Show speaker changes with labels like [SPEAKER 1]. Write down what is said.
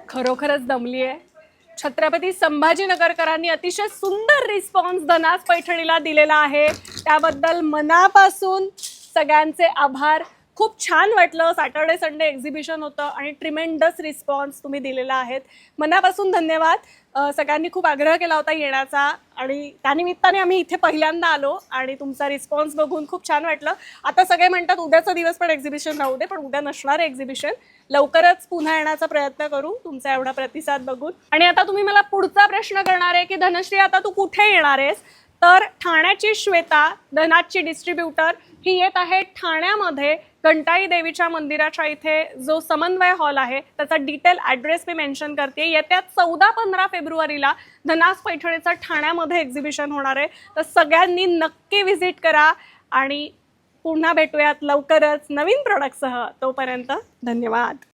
[SPEAKER 1] खरोखरच दमली आहे. छत्रपती संभाजीनगरकरांनी अतिशय सुंदर रिस्पॉन्स धनास पैठणीला दिलेला आहे. त्याबद्दल मनापासून सगळ्यांचे आभार. खूप छान वाटलं. सॅटर्डे संडे एक्झिबिशन होतं आणि ट्रिमेंडस रिस्पॉन्स तुम्ही दिलेला आहेत. मनापासून धन्यवाद. सगळ्यांनी खूप आग्रह केला होता येण्याचा आणि त्यानिमित्ताने आम्ही इथे पहिल्यांदा आलो आणि तुमचा रिस्पॉन्स बघून खूप छान वाटलं. आता सगळे म्हणतात उद्याचा दिवस पण एक्झिबिशन राहू दे, पण उद्या नसणार आहे एक्झिबिशन. लवकरच पुन्हा येण्याचा प्रयत्न करू तुमचा एवढा प्रतिसाद बघून. आणि आता तुम्ही मला पुढचा प्रश्न करणार आहे की धनश्री आता तू कुठे येणार आहेस? तर ठाण्याची श्वेता, धनाची डिस्ट्रीब्युटर, ही येत आहे ठाण्यामध्ये घंटाई देवीच्या मंदिराच्या इथे जो समन्वय हॉल आहे त्याचा डिटेल ॲड्रेस मी मेन्शन करते. येत्या 14-15 फेब्रुवारीला धनास पैठणीचं ठाण्यामध्ये एक्झिबिशन होणार आहे. तर सगळ्यांनी नक्की व्हिजिट करा आणि पुन्हा भेटूयात लवकरच नवीन प्रोडक्टसह. तोपर्यंत धन्यवाद.